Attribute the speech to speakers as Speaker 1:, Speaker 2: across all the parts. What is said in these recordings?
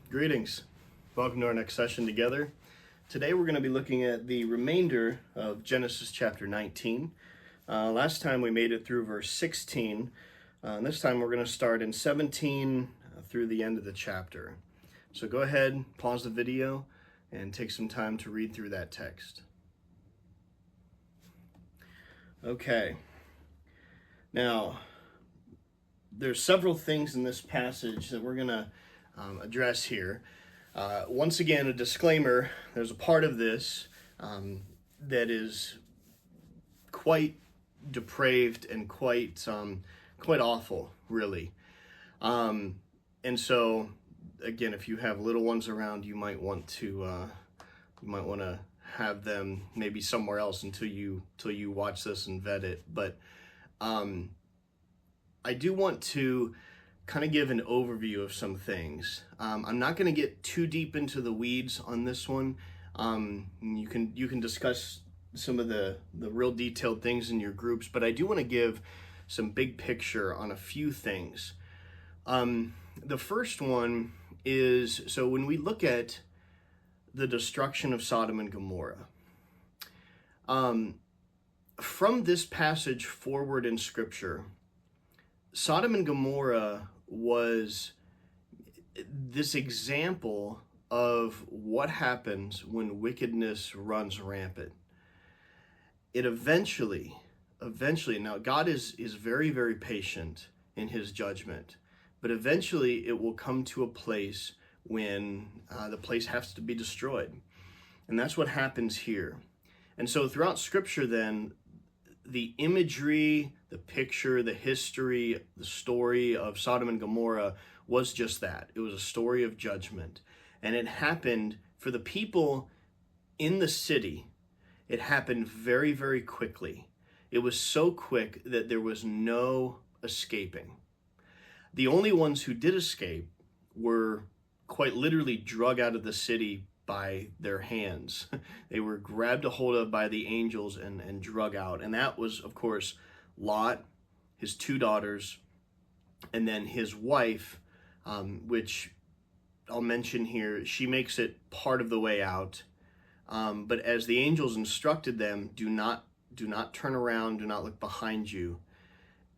Speaker 1: Greetings. Welcome to our next session together. Today we're going to be looking at the remainder of Genesis chapter 19. Last time we made it through verse 16. And this time we're going to start in 17 through the end of the chapter. So go ahead, pause the video, and take some time to read through that text. Okay. Now, there's several things in this passage that we're going to address here. Once again, a disclaimer, there's a part of this that is quite depraved and quite awful, really. And so, again, if you have little ones around, you might want to have them maybe somewhere else until you watch this and vet it. But I do want to kind of give an overview of some things. I'm not going to get too deep into the weeds on this one. You can discuss some of the real detailed things in your groups, but I do want to give some big picture on a few things. The first one is, so when we look at the destruction of Sodom and Gomorrah, from this passage forward in Scripture, Sodom and Gomorrah was this example of what happens when wickedness runs rampant. It eventually, now God is very, very patient in his judgment, but eventually it will come to a place when the place has to be destroyed. And that's what happens here. And so throughout Scripture then, the imagery, the picture, the history, the story of Sodom and Gomorrah was just that. It was a story of judgment. And it happened for the people in the city. It happened very, very quickly. It was so quick that there was no escaping. The only ones who did escape were quite literally drug out of the city by their hands. They were grabbed a hold of by the angels and drug out. And that was, of course, Lot, his two daughters, and then his wife, which I'll mention here. She makes it part of the way out. But as the angels instructed them, do not turn around, do not look behind you.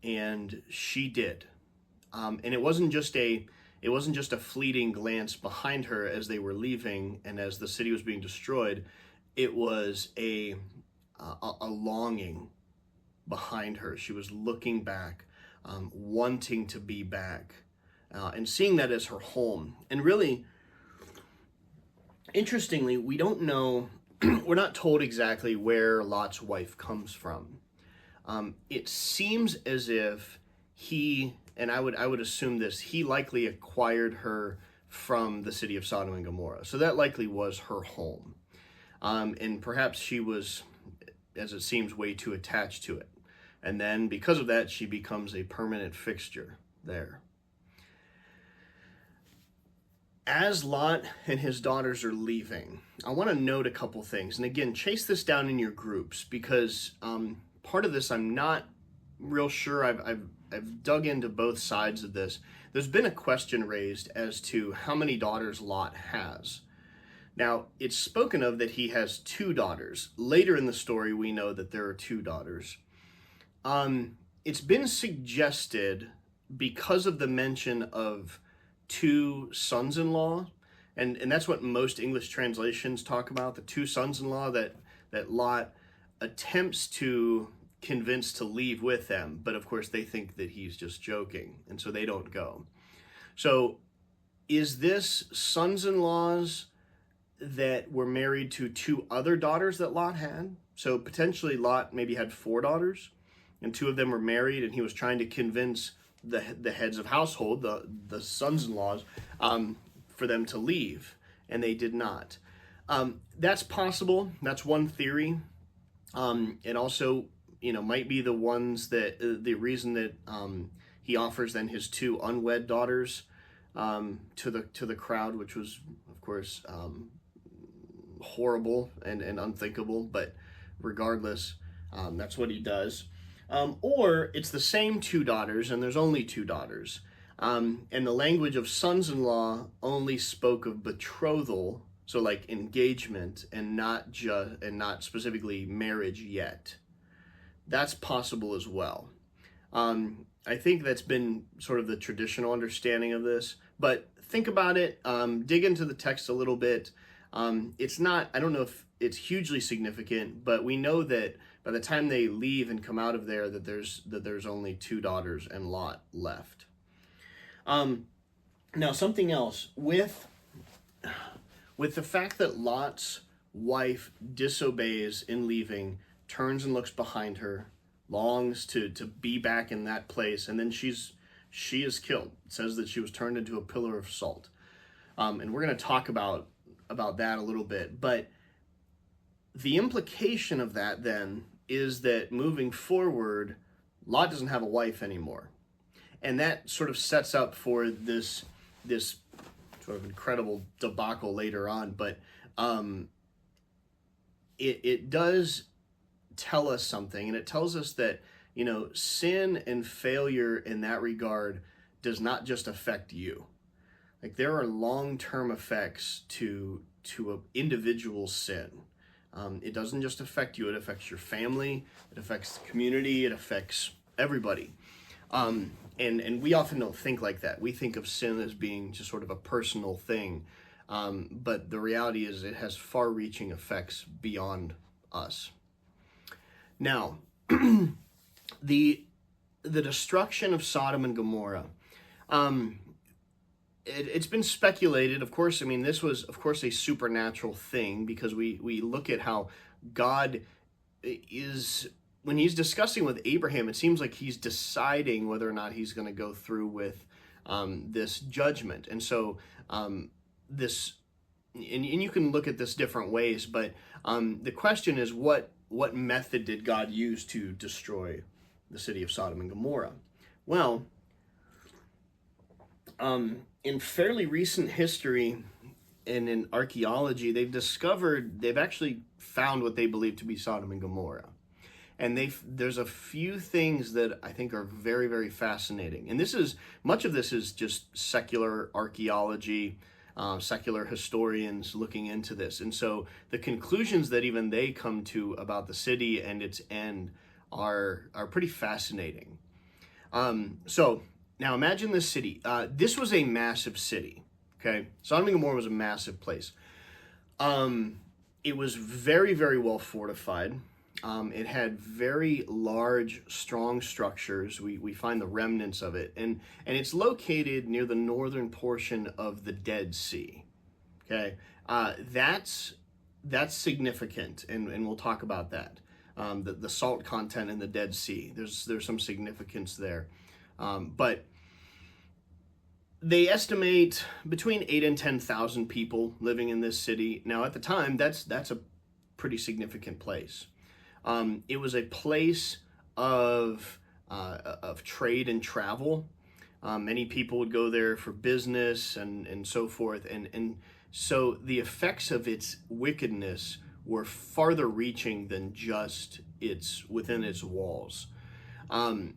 Speaker 1: And she did. And it wasn't just a fleeting glance behind her as they were leaving and as the city was being destroyed. It was a longing behind her. She was looking back, wanting to be back, and seeing that as her home. And really, interestingly, we don't know, we're not told exactly where Lot's wife comes from. It seems as if he, and I would assume this, he likely acquired her from the city of Sodom and Gomorrah. So that likely was her home. And perhaps she was, as it seems, way too attached to it. And then because of that, she becomes a permanent fixture there. As Lot and his daughters are leaving, I want to note a couple things. And again, chase this down in your groups, because part of this I'm not real sure. I've dug into both sides of this. There's been a question raised as to how many daughters Lot has. Now, it's spoken of that he has two daughters. Later in the story, we know that there are two daughters. It's been suggested, because of the mention of two sons-in-law, and that's what most English translations talk about, the two sons-in-law that Lot attempts to convince to leave with them, but of course they think that he's just joking, and so they don't go. So is this sons-in-laws that were married to two other daughters that Lot had? So potentially Lot maybe had four daughters, and two of them were married, and he was trying to convince the heads of household, the sons-in-laws, for them to leave, and they did not. That's possible. That's one theory. It also, might be the ones that the reason that he offers then his two unwed daughters to the crowd, which was, of course, horrible and unthinkable. But regardless, that's what he does. Or it's the same two daughters, and there's only two daughters. And the language of sons-in-law only spoke of betrothal, so like engagement, and not specifically marriage yet. That's possible as well. I think that's been sort of the traditional understanding of this, but think about it, dig into the text a little bit. It's not, I don't know if it's hugely significant, but we know that by the time they leave and come out of there, that there's only 2 daughters and Lot left. Now something else with the fact that Lot's wife disobeys in leaving, turns and looks behind her, longs to be back in that place, and then she is killed. It says that she was turned into a pillar of salt. And we're going to talk about that a little bit, but the implication of that then is that moving forward, Lot doesn't have a wife anymore. And that sort of sets up for this sort of incredible debacle later on, but it does tell us something, and it tells us that, you know, sin and failure in that regard does not just affect you. Like, there are long-term effects to an individual sin. It doesn't just affect you, it affects your family, it affects the community, it affects everybody. And we often don't think like that. We think of sin as being just sort of a personal thing. But the reality is it has far-reaching effects beyond us. Now, the destruction of Sodom and Gomorrah, it's been speculated, of course. I mean, this was, of course, a supernatural thing, because we look at how God is, when he's discussing with Abraham, it seems like he's deciding whether or not he's going to go through with this judgment. And so and you can look at this different ways, but the question is, what method did God use to destroy the city of Sodom and Gomorrah? Well, in fairly recent history and in archaeology, they've actually found what they believe to be Sodom and Gomorrah. And there's a few things that I think are very, very fascinating. And much of this is just secular archaeology, secular historians looking into this. And so the conclusions that even they come to about the city and its end are pretty fascinating. So now imagine this city. This was a massive city, okay? Sodom and Gomorrah was a massive place. It was very, very well fortified. It had very large, strong structures. We find the remnants of it. And it's located near the northern portion of the Dead Sea, okay? That's significant, and we'll talk about that. The salt content in the Dead Sea, there's some significance there. But they estimate between 8,000 and 10,000 people living in this city. Now, at the time, that's a pretty significant place. It was a place of trade and travel. Many people would go there for business and so forth. And so the effects of its wickedness were farther reaching than just within its walls. And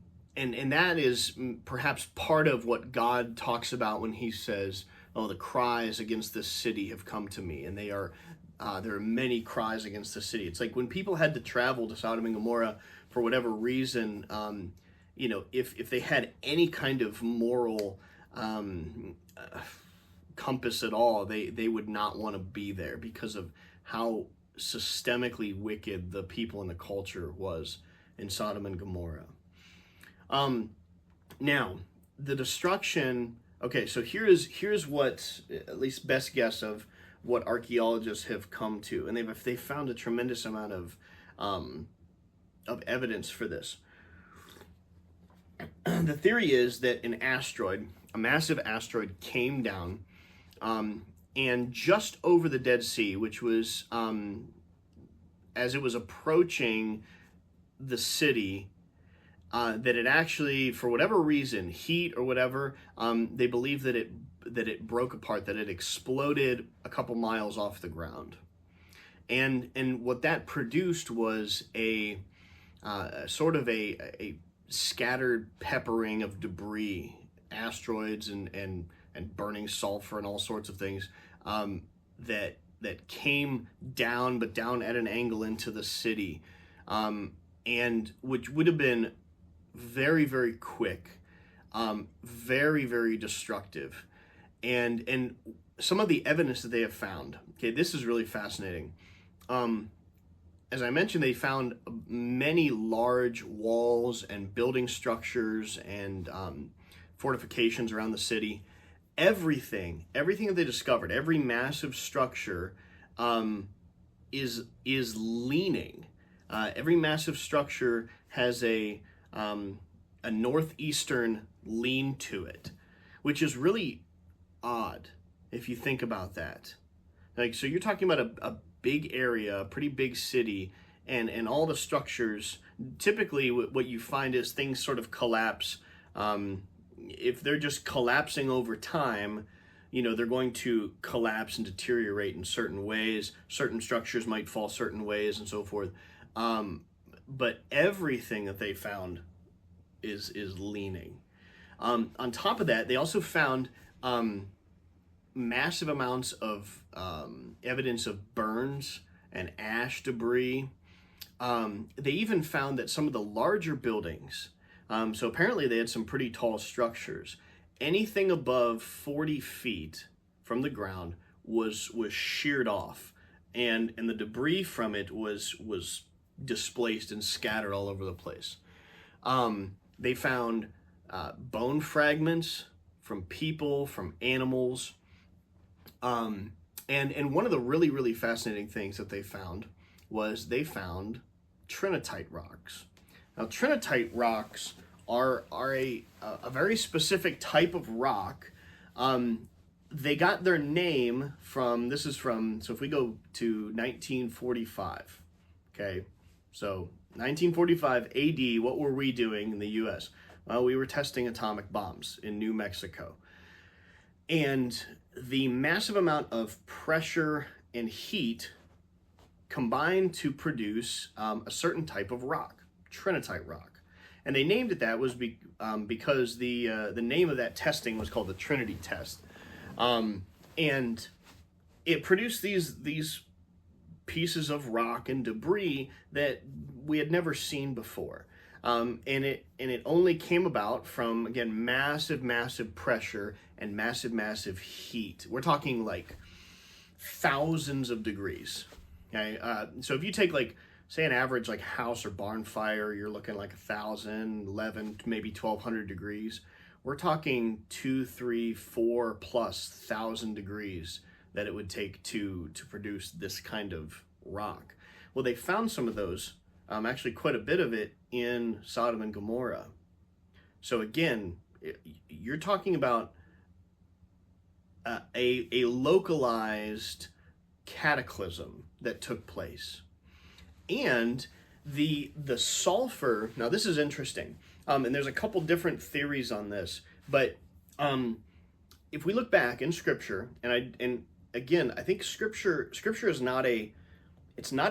Speaker 1: that is perhaps part of what God talks about when he says, oh, the cries against this city have come to me, and there are many cries against the city. It's like when people had to travel to Sodom and Gomorrah for whatever reason, if they had any kind of moral compass at all, they would not want to be there because of how systemically wicked the people and the culture was in Sodom and Gomorrah. Now, the destruction, okay, so here's what, at least best guess of what archaeologists have come to, and they've found a tremendous amount of evidence for this. The theory is that a massive asteroid came down, and just over the Dead Sea, which was, as it was approaching the city, that it actually, for whatever reason, heat or whatever, they believe that it broke apart, that it exploded a couple miles off the ground. And what that produced was a sort of a scattered peppering of debris asteroids and burning sulfur and all sorts of things that came down, but down at an angle into the city, and which would have been very, very quick, very, very destructive. And some of the evidence that they have found, okay, this is really fascinating. As I mentioned, they found many large walls and building structures and fortifications around the city. Everything that they discovered, every massive structure is leaning. Every massive structure has a northeastern lean to it, which is really odd if you think about that. Like, so you're talking about a big area, a pretty big city, and all the structures. Typically, what you find is things sort of collapse. If they're just collapsing over time, they're going to collapse and deteriorate in certain ways. Certain structures might fall certain ways and so forth. But everything that they found is leaning. On top of that, they also found massive amounts of evidence of burns and ash debris. They even found that some of the larger buildings, so apparently they had some pretty tall structures, anything above 40 feet from the ground was sheared off, and the debris from it was displaced and scattered all over the place. They found bone fragments from people, from animals. And one of the really, really fascinating things that they found was they found trinitite rocks. Now, trinitite rocks are a very specific type of rock. They got their name from, so if we go to 1945, okay, so 1945 AD, what were we doing in the US? Well, we were testing atomic bombs in New Mexico. And the massive amount of pressure and heat combined to produce a certain type of rock, trinitite rock. And they named it that because the name of that testing was called the Trinity test. And it produced these pieces of rock and debris that we had never seen before. And it only came about from, again, massive pressure and massive heat. We're talking like thousands of degrees. Okay, so if you take, like, say an average like house or barn fire, you're looking like 1,000, 11, maybe 1,200 degrees. We're talking 2, 3, 4 plus thousand degrees that it would take to produce this kind of rock. Well, they found some of those, actually quite a bit of it, in Sodom and Gomorrah. So again, you're talking about a localized cataclysm that took place. And the sulfur, now this is interesting, and there's a couple different theories on this, but if we look back in Scripture, and again, I think Scripture is not a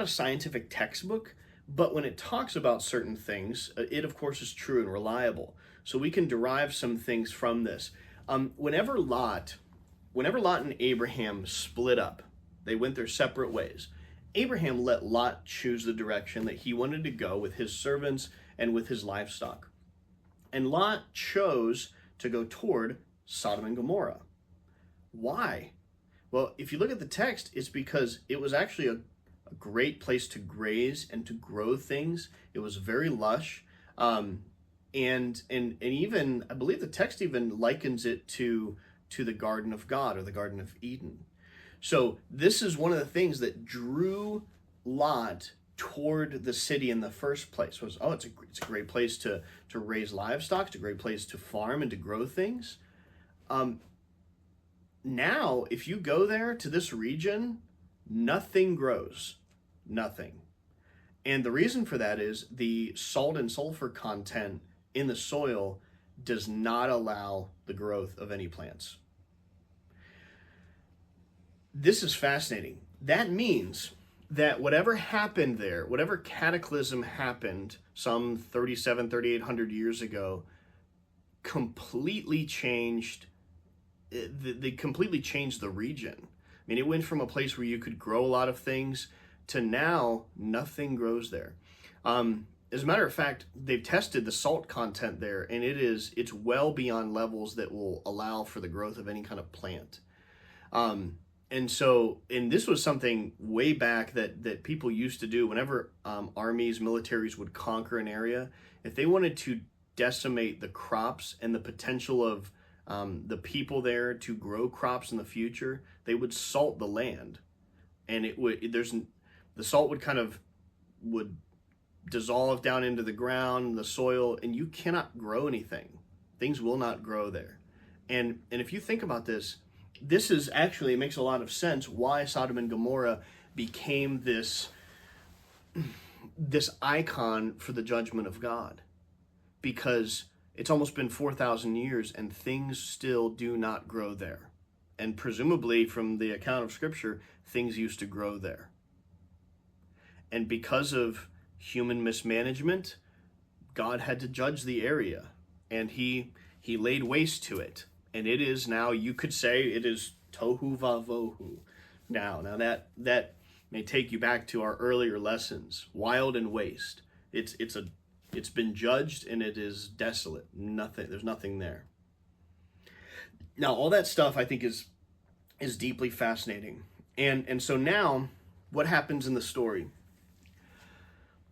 Speaker 1: scientific textbook, but when it talks about certain things, it of course is true and reliable. So we can derive some things from this. Whenever Lot and Abraham split up, they went their separate ways. Abraham let Lot choose the direction that he wanted to go with his servants and with his livestock. And Lot chose to go toward Sodom and Gomorrah. Why? Well, if you look at the text, it's because it was actually a great place to graze and to grow things. It was very lush. And even, I believe the text even likens it to the Garden of God, or the Garden of Eden. So this is one of the things that drew Lot toward the city in the first place. It's a great place to raise livestock. It's a great place to farm and to grow things. Now, if you go there to this region, nothing grows. Nothing. And the reason for that is the salt and sulfur content in the soil does not allow the growth of any plants. This is fascinating. That means that whatever happened there, whatever cataclysm happened some 3,800 years ago, completely changed. They completely changed the region. I mean, it went from a place where you could grow a lot of things to now nothing grows there. As a matter of fact, they've tested the salt content there, and it's well beyond levels that will allow for the growth of any kind of plant. And this was something way back that people used to do whenever armies, militaries would conquer an area. If they wanted to decimate the crops and the potential of the people there to grow crops in the future, they would salt the land, and the salt would dissolve down into the ground, the soil, and you cannot grow anything. Things will not grow there. And if you think about this, it makes a lot of sense why Sodom and Gomorrah became this icon for the judgment of God, because it's almost been 4,000 years and things still do not grow there. And presumably, from the account of Scripture, things used to grow there. And because of human mismanagement, God had to judge the area, and he laid waste to it. And it is now, you could say, it is tohu vavohu. Now that may take you back to our earlier lessons. Wild and waste. It's been judged, and it is desolate. There's nothing there. Now, all that stuff I think is deeply fascinating. And so now, what happens in the story?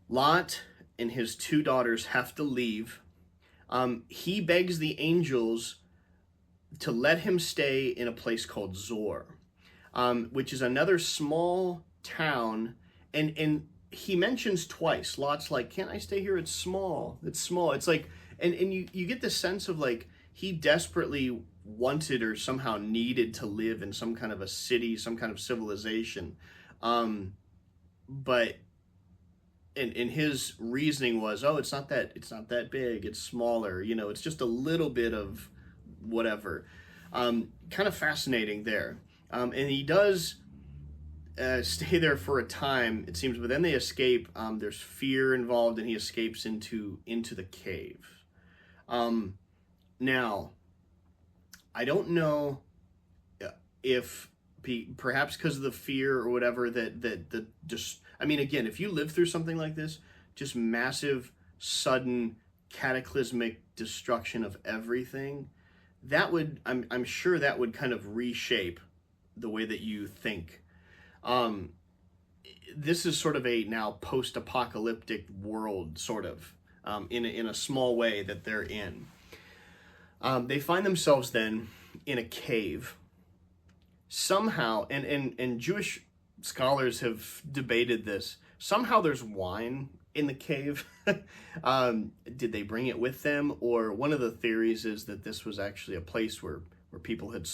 Speaker 1: Lot and his two daughters have to leave. He begs the angels to let him stay in a place called Zor, which is another small town. And he mentions twice. Lot's like, "Can't I stay here? It's small. It's small." It's like, and you get the sense of like he desperately wanted or somehow needed to live in some kind of a city, some kind of civilization. But and his reasoning was, oh, it's not that big, it's smaller, it's just a little bit of whatever. Kind of fascinating there. And he does stay there for a time, it seems, but then they escape. There's fear involved, and he escapes into the cave. Now, I don't know if perhaps because of the fear or whatever that just, I mean, again, if you live through something like this, just massive, sudden, cataclysmic destruction of everything, that would, I'm sure that would kind of reshape the way that you think. This is sort of a now post-apocalyptic world, sort of, in a small way that they're in. They find themselves then in a cave. Somehow, and Jewish scholars have debated this, somehow there's wine in the cave. Did they bring it with them? Or one of the theories is that this was actually a place where people had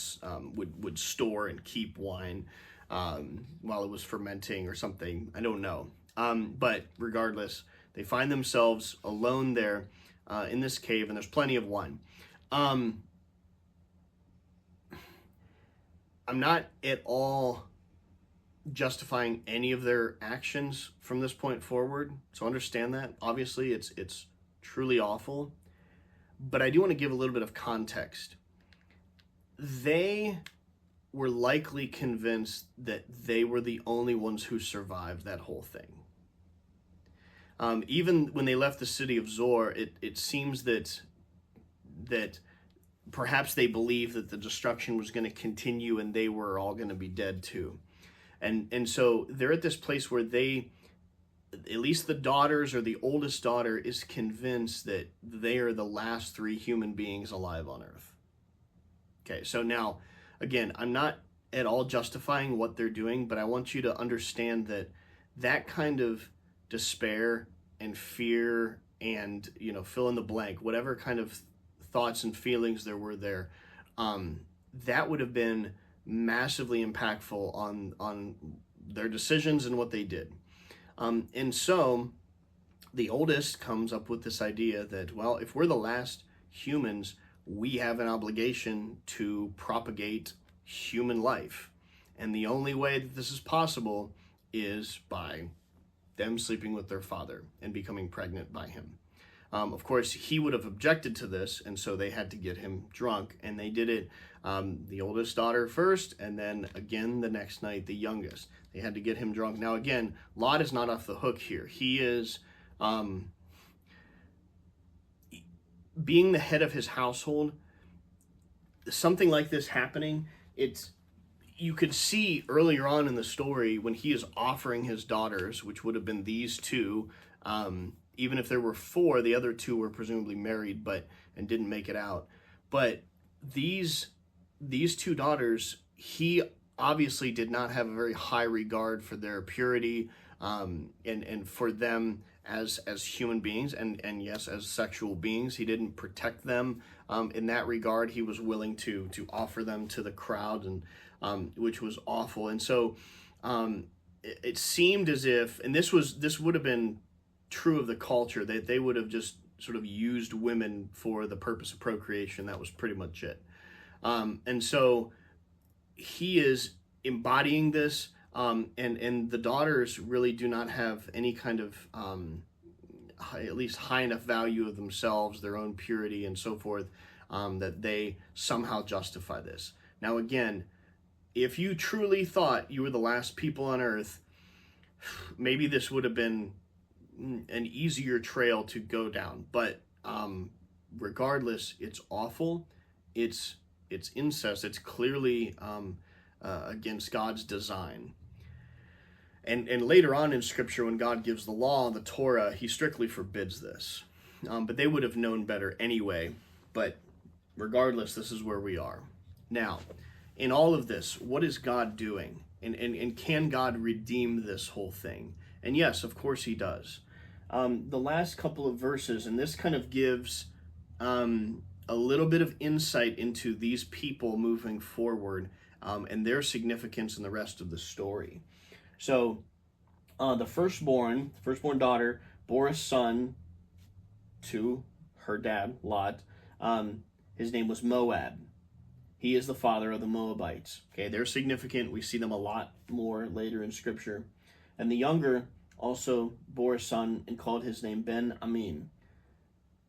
Speaker 1: would store and keep wine while it was fermenting or something. I don't know. But regardless, they find themselves alone there in this cave, and there's plenty of wine. I'm not at all justifying any of their actions from this point forward, so understand that. Obviously, it's truly awful, but I do want to give a little bit of context. They were likely convinced that they were the only ones who survived that whole thing. Even when they left the city of Zor, it seems that perhaps they believed that the destruction was going to continue and they were all going to be dead too. And so they're at this place where they, at least the daughters or the oldest daughter, is convinced that they are the last three human beings alive on Earth. Okay, so now, again, I'm not at all justifying what they're doing, but I want you to understand that kind of despair and fear and, fill in the blank, whatever kind of thoughts and feelings there were there, that would have been massively impactful on their decisions and what they did. And so the oldest comes up with this idea that, well, if we're the last humans, we have an obligation to propagate human life. And the only way that this is possible is by them sleeping with their father and becoming pregnant by him. Of course, he would have objected to this, and so they had to get him drunk, and they did it, the oldest daughter first, and then again the next night, the youngest. They had to get him drunk. Now again, Lot is not off the hook here. He is, being the head of his household, something like this happening, you could see earlier on in the story when he is offering his daughters, which would have been these two, even if there were four, the other two were presumably married and didn't make it out. But these two daughters, he obviously did not have a very high regard for their purity, and for them as human beings, and yes, as sexual beings. He didn't protect them in that regard. He was willing to offer them to the crowd, and which was awful. And so it seemed as if, and this would have been true of the culture, that they would have just sort of used women for the purpose of procreation. That was pretty much it. And so he is embodying this, and the daughters really do not have any kind of at least high enough value of themselves, their own purity and so forth, that they somehow justify this. Now again, if you truly thought you were the last people on earth, maybe this would have been an easier trail to go down. But regardless, it's awful. It's incest. It's clearly against God's design. And later on in Scripture, when God gives the law, the Torah, he strictly forbids this. But they would have known better anyway. But regardless, this is where we are. Now, in all of this, what is God doing? And can God redeem this whole thing? And yes, of course he does. The last couple of verses, and this kind of gives a little bit of insight into these people moving forward, and their significance in the rest of the story. So the firstborn daughter bore a son to her dad, Lot. His name was Moab. He is the father of the Moabites. Okay, they're significant. We see them a lot more later in Scripture. And the younger also bore a son and called his name Ben-Amin.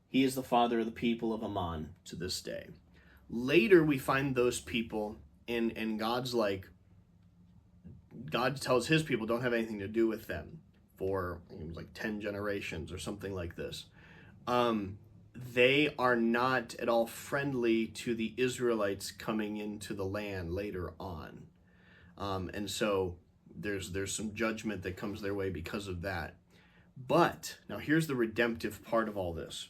Speaker 1: He is the father of the people of Ammon to this day. Later we find those people, and God tells his people don't have anything to do with them for, it was like 10 generations or something like this. They are not at all friendly to the Israelites coming into the land later on. And so there's some judgment that comes their way because of that. But now here's the redemptive part of all this.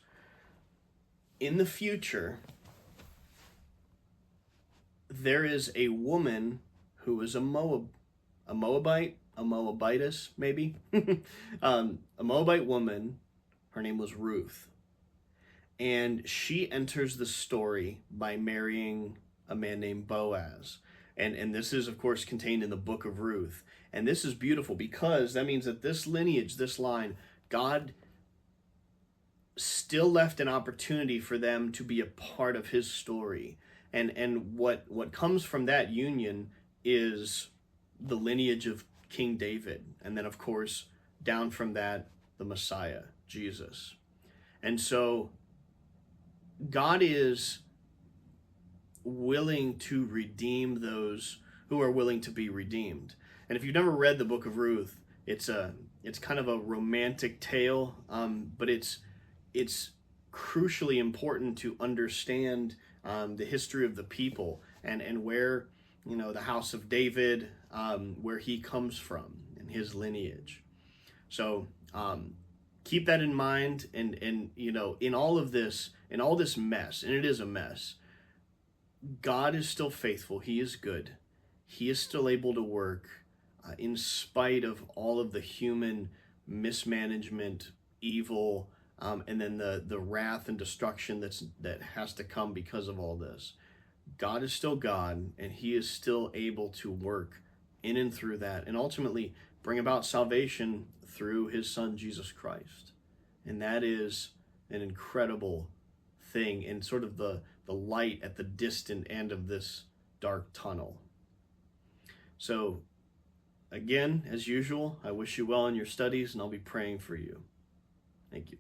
Speaker 1: In the future, there is a woman who is a Moabite, a Moabitess maybe, a Moabite woman. Her name was Ruth. And she enters the story by marrying a man named Boaz. And this is, of course, contained in the book of Ruth. And this is beautiful because that means that this lineage, this line, God still left an opportunity for them to be a part of his story. And what comes from that union is the lineage of King David. And then, of course, down from that, the Messiah, Jesus. And so God is willing to redeem those who are willing to be redeemed. And if you've never read the book of Ruth, it's kind of a romantic tale, but it's crucially important to understand the history of the people and where, the house of David, where he comes from and his lineage. So keep that in mind, and in all of this, in all this mess, and it is a mess, God is still faithful. He is good. He is still able to work in spite of all of the human mismanagement, evil, and then the wrath and destruction that has to come because of all this. God is still God, and he is still able to work in and through that, and ultimately bring about salvation through his son, Jesus Christ. And that is an incredible thing, and sort of the light at the distant end of this dark tunnel. So, again, as usual, I wish you well in your studies, and I'll be praying for you. Thank you.